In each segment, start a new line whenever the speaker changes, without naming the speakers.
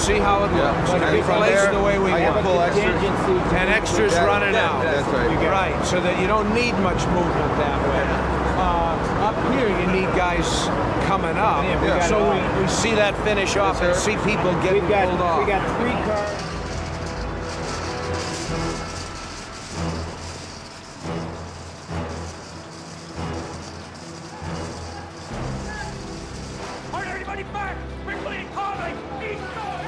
see how it looks.
And
It
from
plays
there,
the way we
I can
want.
pull extras.
And extras running out.
That's right.
Right, so that you don't need much movement that way. Up here, you need guys coming up.
Yeah.
So we see that finish off and see people getting pulled off.
We got 3 cars.
Hold everybody back! We're clean calling! East side!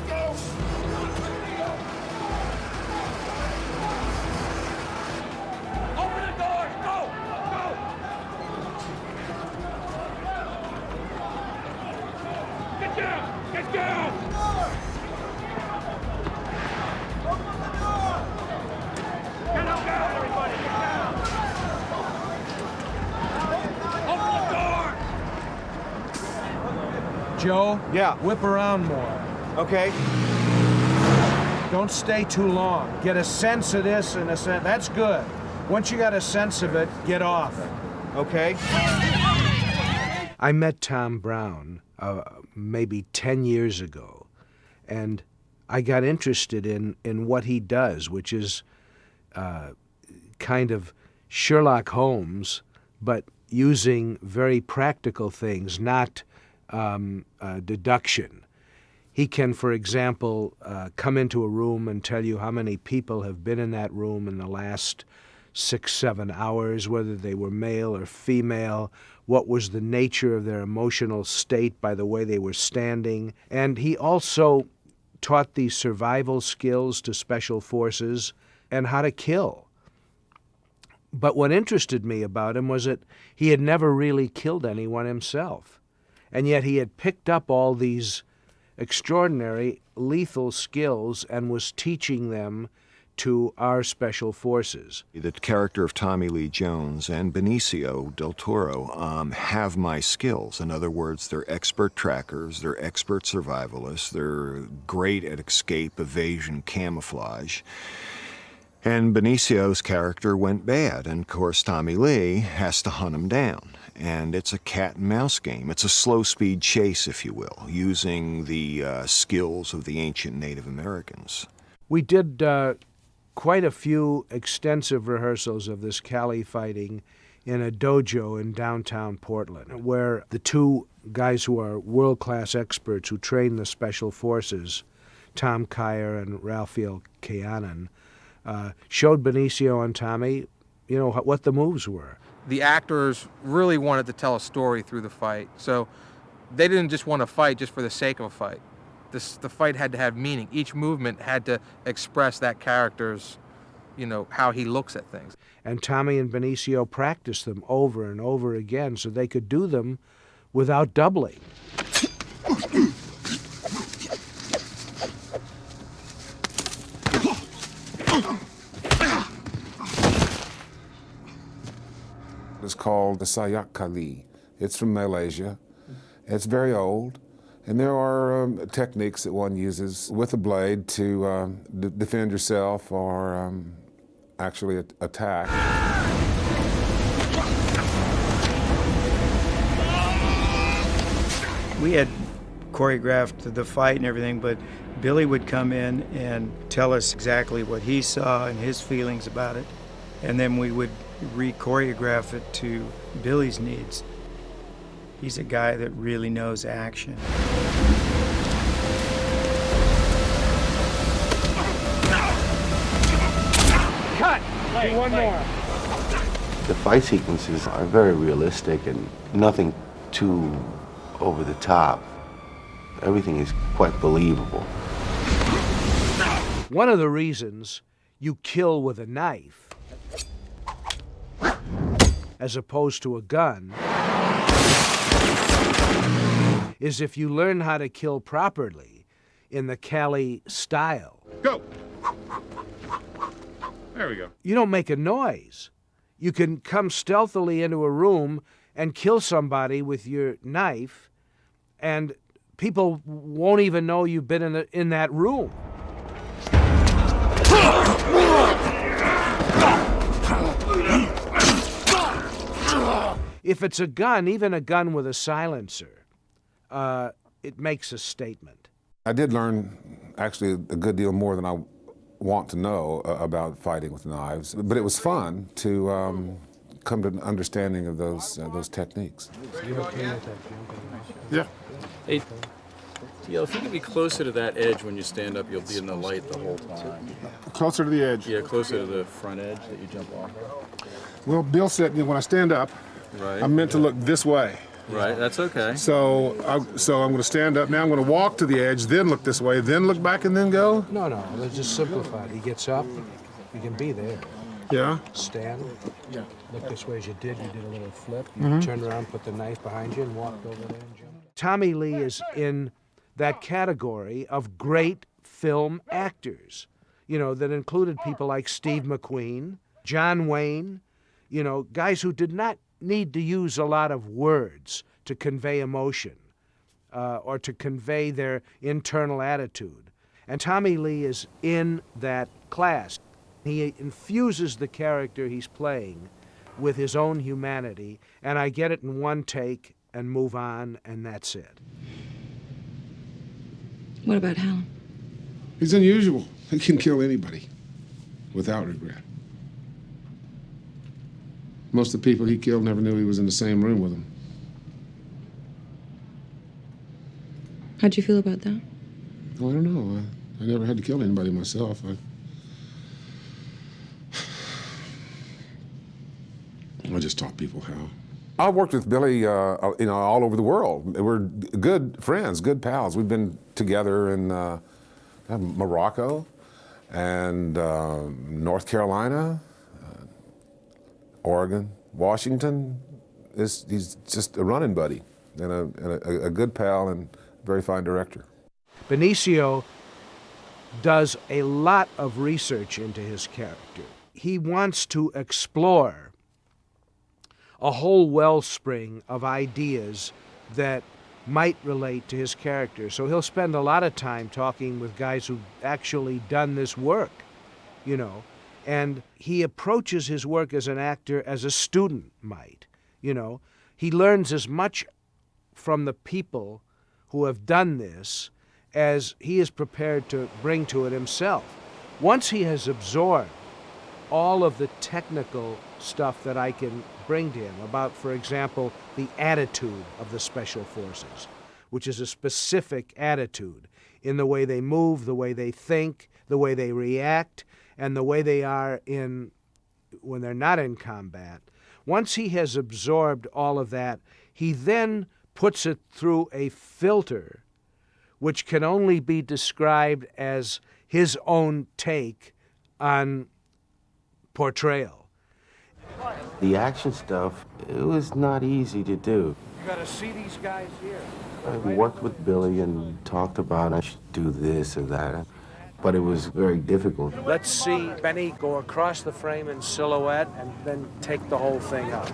Go! Open the doors! Go! Go! Get down! Get down! Get up down, everybody! Get down! Open the door!
Joe?
Yeah.
Whip around more.
Okay.
Don't stay too long. Get a sense of this and a sense. That's good. Once you got a sense of it, get off.
Okay.
I met Tom Brown maybe 10 years ago, and I got interested in what he does, which is kind of Sherlock Holmes, but using very practical things, not deduction. He can, for example, come into a room and tell you how many people have been in that room in the last 6-7 hours, whether they were male or female, what was the nature of their emotional state by the way they were standing. And he also taught these survival skills to special forces and how to kill. But what interested me about him was that he had never really killed anyone himself. And yet he had picked up all these extraordinary lethal skills and was teaching them to our special forces.
The character of Tommy Lee Jones and Benicio del Toro have my skills. In other words, they're expert trackers, they're expert survivalists, they're great at escape, evasion, camouflage. And Benicio's character went bad, and of course Tommy Lee has to hunt him down. And it's a cat-and-mouse game. It's a slow-speed chase, if you will, using the skills of the ancient Native Americans.
We did quite a few extensive rehearsals of this Cali fighting in a dojo in downtown Portland, where the two guys who are world-class experts who train the special forces, Tom Kyer and Raphael Kayanan, showed Benicio and Tommy, what the moves were.
The actors really wanted to tell a story through the fight, so they didn't just want to fight just for the sake of a fight. The fight had to have meaning. Each movement had to express that character's, how he looks at things.
And Tommy and Benicio practiced them over and over again so they could do them without doubling.
It's called the Sayak Kali. It's from Malaysia. It's very old. And there are techniques that one uses with a blade to defend yourself or actually attack.
We had choreographed the fight and everything, but Billy would come in and tell us exactly what he saw and his feelings about it. And then we would re-choreograph it to Billy's needs. He's a guy that really knows action.
Cut! Do one more.
The fight sequences are very realistic and nothing too over the top. Everything is quite believable.
One of the reasons you kill with a knife as opposed to a gun is if you learn how to kill properly in the Cali style.
Go! There we go.
You don't make a noise. You can come stealthily into a room and kill somebody with your knife, and people won't even know you've been in that room. If it's a gun, even a gun with a silencer, it makes a statement.
I did learn actually a good deal more than I want to know about fighting with knives, but it was fun to come to an understanding of those techniques.
Yeah.
Hey, if you could be closer to that edge when you stand up, you'll be in the light the whole time.
Closer to the edge.
Yeah, closer to the front edge that you jump off.
Well, Bill said, when I stand up,
Right.
I'm meant to look this way.
Right, that's okay.
So I'm going to stand up now. I'm going to walk to the edge, then look this way, then look back, and then go.
No, let's just simplify it. He gets up, you can be there.
Yeah.
Stand, look this way as you did a little flip. You turned around, put the knife behind you, and walked over there and jumped. Tommy Lee is in that category of great film actors, that included people like Steve McQueen, John Wayne, guys who did not need to use a lot of words to convey emotion or to convey their internal attitude. And Tommy Lee is in that class. He infuses the character he's playing with his own humanity, and I get it in one take and move on, and that's it.
What about Helen?
He's unusual. He can kill anybody without regret. Most of the people he killed never knew he was in the same room with them.
How'd you feel about that?
Oh, I don't know. I never had to kill anybody myself. I just taught people how.
I worked with Billy, all over the world. We're good friends, good pals. We've been together in Morocco and North Carolina, Oregon, Washington. He's just a running buddy and a good pal and very fine director.
Benicio does a lot of research into his character. He wants to explore a whole wellspring of ideas that might relate to his character. So he'll spend a lot of time talking with guys who've actually done this work, and he approaches his work as an actor as a student might, He learns as much from the people who have done this as he is prepared to bring to it himself. Once he has absorbed all of the technical stuff that I can bring to him about, for example, the attitude of the Special Forces, which is a specific attitude in the way they move, the way they think, the way they react, and the way they are when they're not in combat. Once he has absorbed all of that, he then puts it through a filter which can only be described as his own take on portrayal.
The action stuff, it was not easy to do.
You gotta see these guys here.
I worked with Billy and talked about I should do this or that, but it was very difficult.
Let's see Benny go across the frame in silhouette and then take the whole thing up.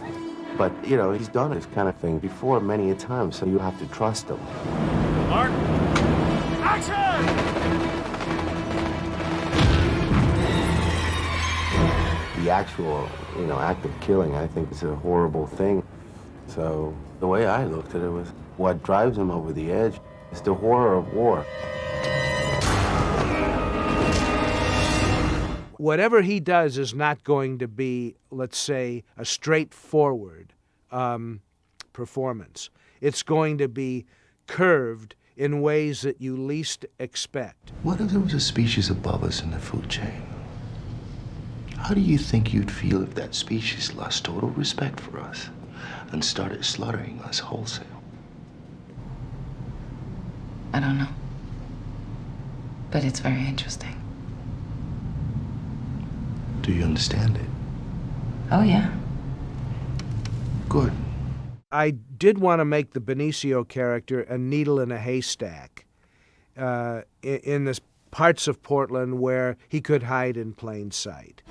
But, he's done this kind of thing before many a time, so you have to trust him.
Mark, action!
The actual, act of killing, I think, is a horrible thing. So the way I looked at it was what drives him over the edge is the horror of war.
Whatever he does is not going to be, let's say, a straightforward performance. It's going to be curved in ways that you least expect.
What if there was a species above us in the food chain? How do you think you'd feel if that species lost total respect for us and started slaughtering us wholesale?
I don't know. But it's very interesting.
Do you understand it?
Oh, yeah.
Good.
I did want to make the Benicio character a needle in a haystack in the parts of Portland where he could hide in plain sight.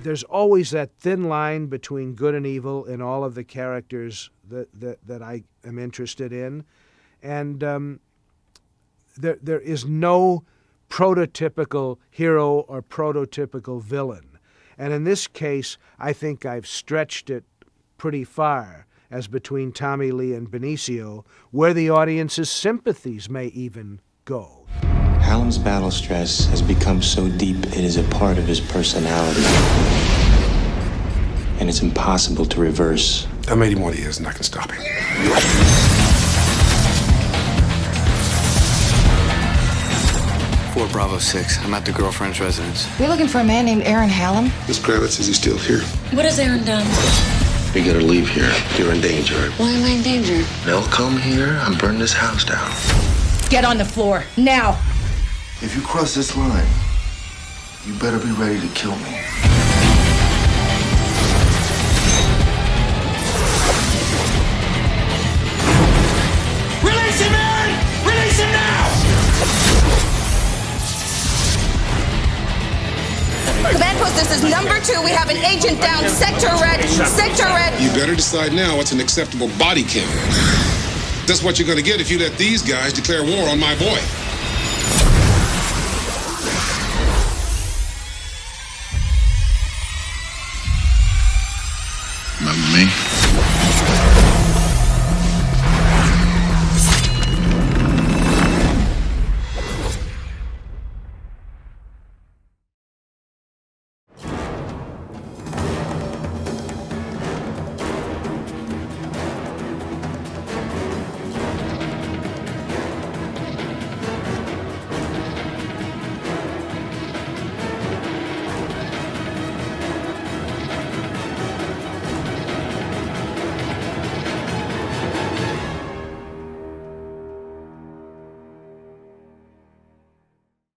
There's always that thin line between good and evil in all of the characters that am interested in. And there is no prototypical hero or prototypical villain. And in this case, I think I've stretched it pretty far, as between Tommy Lee and Benicio, where the audience's sympathies may even go.
Hallam's battle stress has become so deep it is a part of his personality. And it's impossible to reverse.
I made him what he is, and I can stop him.
4 Bravo 6. I'm at the girlfriend's residence.
We're looking for a man named Aaron Hallam.
Miss Kravitz, is he still here?
What has Aaron done?
You gotta leave here. You're in danger.
Why am I in danger?
They'll come here and burn this house down.
Get on the floor, now!
If you cross this line, you better be ready to kill me.
Release him, Aaron! Release him now!
Command post, this is number 2. We have an agent down. Sector red. Sector red.
You better decide now what's an acceptable body count. That's what you're gonna get if you let these guys declare war on my boy.